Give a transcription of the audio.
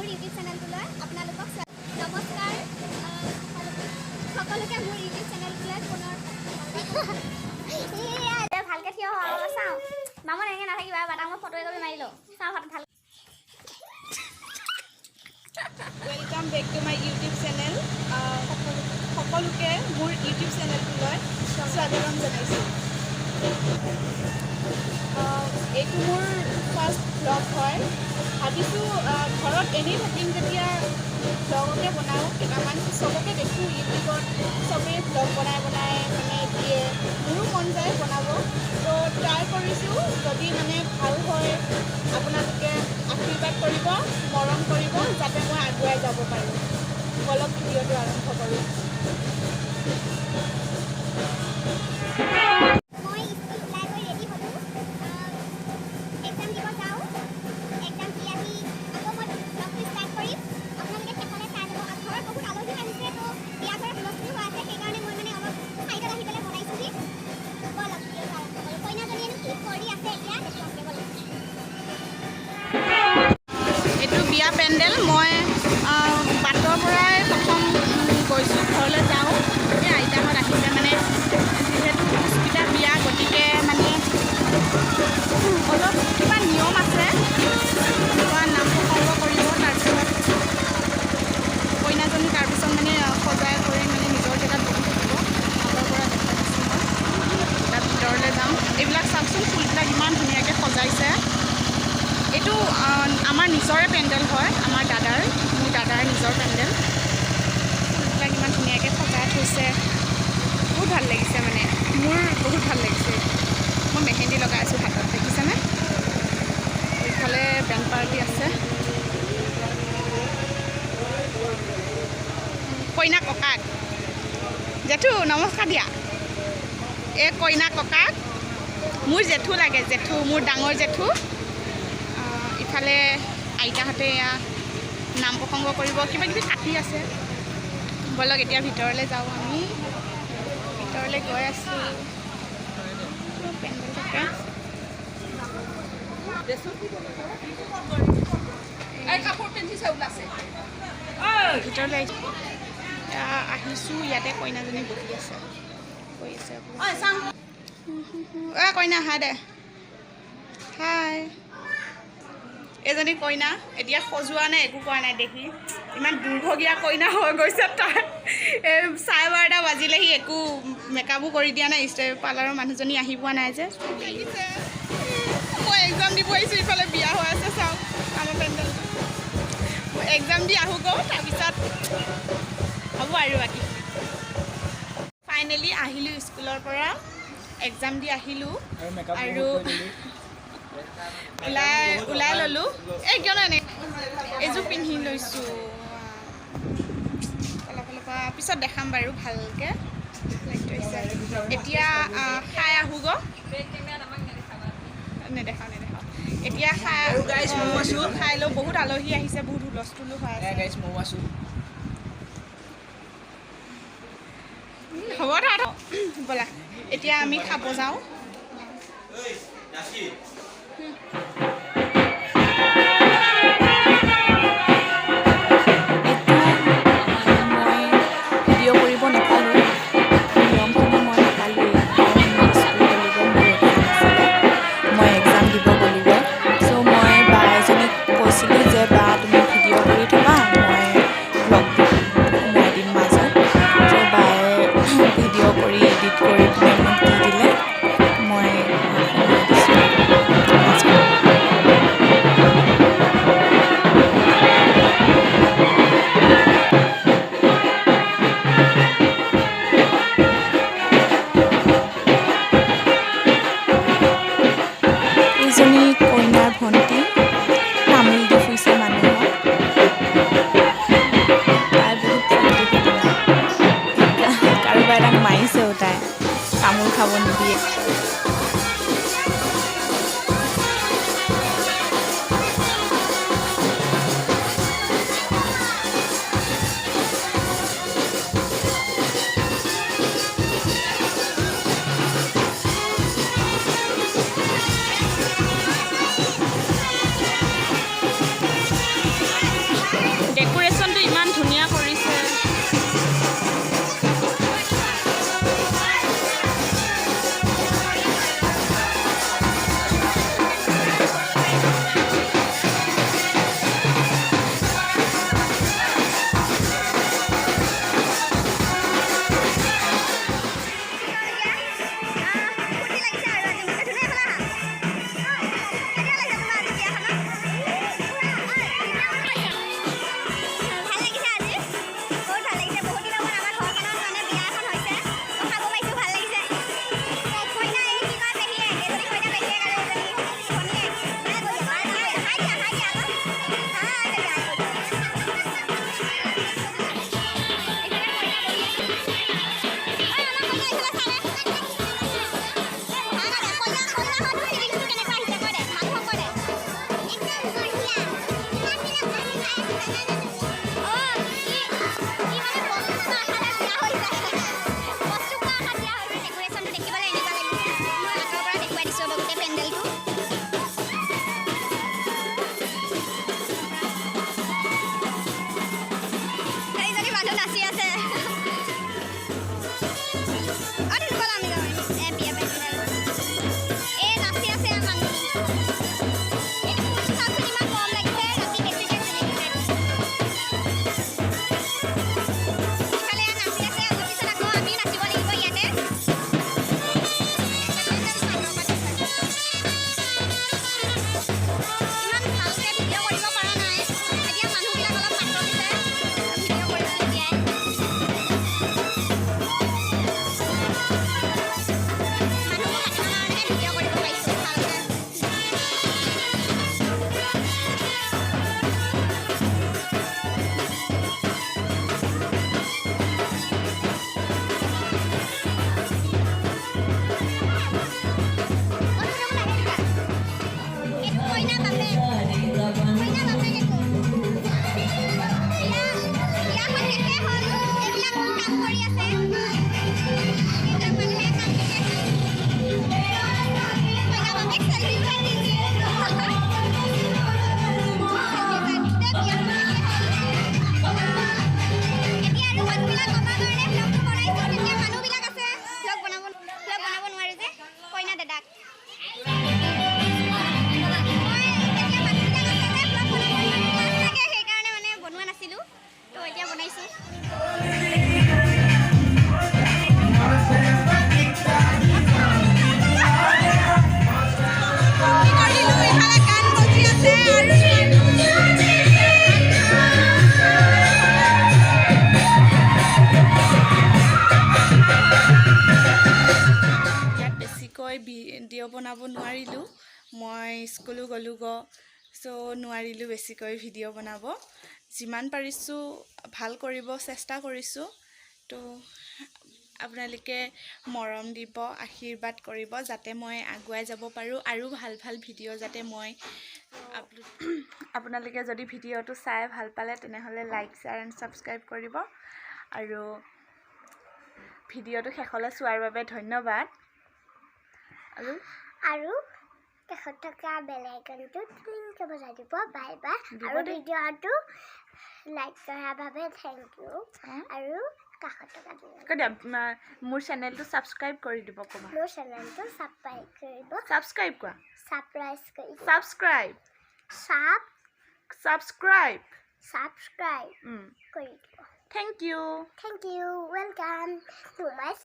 YouTube চেনেলটোলৈ আপোনালোকক নমস্কাৰ সকলোকে মোৰ ইউটিউব চেনেলটোলৈ পুনৰ ভালকৈ থিয় হোৱা চাওঁ মামন এনেকৈ নাথাকিবা বাটাক মই ফটো একপি মাৰি লওঁ চাওঁ ভাল welcome back to my YouTube channel সকলোকে মোৰ ইউটিউব চেনেলটোলৈ স্বাগতম জনাইছোঁ এইটো মোৰ ফাৰ্ষ্ট ব্লগ হয় ভাবিছোঁ ঘৰত এনেই থাকিম যেতিয়া ব্লগকে বনাওঁ কেইটামান চবকে দেখোঁ ইউটিউবত চবেই ব্লগ বনাই মানে দিয়ে মোৰো মন যায় বনাব তো ট্ৰাই কৰিছোঁ যদি মানে ভাল হয় আপোনালোকে আশীৰ্বাদ কৰিব মৰম কৰিব যাতে মই আগুৱাই যাব পাৰোঁ বলক ভিডিঅ'টো আৰম্ভ কৰোঁ এইটো বিয়া পেণ্ডেল মই বাটৰ পৰাই প্ৰথম গৈছোঁ ঘৰলৈ যাওঁ এই আইতাহঁত আহিছে মানে যিহেতু পুষ্পিতা বিয়া গতিকে মানে অলপ কিবা নিয়ম আছে কিবা নাম প্ৰসংগ কৰিব তাৰপিছত কইনাজনী তাৰপিছত মানে সজাই কৰি মানে নিজৰ জেগাত বহি থাকিব হাতৰ পৰা দেখা দিছোঁ মই তাৰ ভিতৰলৈ যাওঁ এইবিলাক চাওকচোন ফুলবিলাক ইমান ধুনীয়াকৈ সজাইছে এইটো আমাৰ নিজৰে পেণ্ডেল হয় মোৰ দাদাৰ নিজৰ পেণ্ডেল ফুলবিলাক ইমান ধুনীয়াকৈ সজাই থৈছে বহুত ভাল লাগিছে মানে মোৰ বহুত ভাল লাগিছে মই মেহেন্দি লগাই আছোঁ হাতত দেখিছেনে এইফালে বেণ্ড পাৰ্টি আছে কইনা ককাক জেঠু নমস্কাৰ দিয়া এই কইনা ককাক মোৰ জেঠু লাগে মোৰ ডাঙৰ জেঠু ইফালে আইতাহঁতে এয়া নাম প্ৰসংগ কৰিব কিবা কিবি কাটি আছে বলক এতিয়া ভিতৰলৈ যাওঁ আমি ভিতৰলৈ গৈ আছোঁ পেণ্ডেল থাকে ভিতৰলৈ আহিছোঁ ইয়াতে কইনাজনী বহি আছে কৈ আছে কইনা হাই দে হাই এজনী কইনা এতিয়া সজোৱা নাই একো কৰা নাই দেখি ইমান দুৰ্ভগীয়া কইনা হৈ গৈছে তাই 12:30 বাজিলেহি একো মেকআপো কৰি দিয়া নাই পাৰ্লাৰৰ মানুহজনী আহি পোৱা নাই যে মই এক্সাম দিব আহিছোঁ ইফালে বিয়া হৈ আছে চাওক আমাৰ পেণ্ডেল মই এক্সাম দি আহোঁ তাৰপিছত হ'ব আৰু বাকী ফাইনেলি আহিলোঁ স্কুলৰ পৰা এক্সাম দি আহিলোঁ আৰু ওলাই ল'লোঁ এই কিয়নো এনে এযোৰ পিন্ধি লৈছোঁ অলপ পিছত দেখাম বাৰু ভালকৈ এতিয়া খাই আহোঁগৈ নেদেখাওঁ এতিয়া খাই লওঁ বহুত আলহী আহিছে বহুত হুলস্থুলো হৈ আছে হ'ব তাত ব'লা এতিয়া আমি খাব যাওঁ এতিয়া মানুহবিলাক অলপ পাতল দিছে ভিডিঅ' কৰিবলৈ দিয়াই মানুহবোৰ পাতল কাৰণেহে ভিডিঅ' কৰিব পাৰিছোঁ ভালকৈ ভিডিঅ' বনাব নোৱাৰিলোঁ মই স্কুলো গ'লোঁ চ' নোৱাৰিলোঁ বেছিকৈ ভিডিঅ' বনাব যিমান পাৰিছোঁ ভাল কৰিব চেষ্টা কৰিছোঁ তো আপোনালোকে মৰম দিব আশীৰ্বাদ কৰিব যাতে মই আগুৱাই যাব পাৰোঁ আৰু ভাল ভাল ভিডিঅ' যাতে মই আপোনালোকে যদি ভিডিঅ'টো চাই ভাল পালে তেনেহ'লে লাইক শ্বেয়াৰ এণ্ড ছাবস্ক্ৰাইব কৰিব আৰু ভিডিঅ'টো শেষলৈ চোৱাৰ বাবে ধন্যবাদ আৰু কাষত থকা বেল আইকনটো টিংকৈ বজাই দিব বাই বাই আৰু ভিডিঅ'টো লাইক কৰাৰ বাবে থেংক ইউ আৰু কাষত থকা মোৰ চেনেলটো ছাবস্ক্ৰাইব কৰি দিব ক'বা মোৰ চেনেলটো ছাবস্ক্ৰাইব কৰিব ছাবস্ক্ৰাইব কোৱা ছাবস্ক্ৰাইব কৰি দিব thank you welcome to my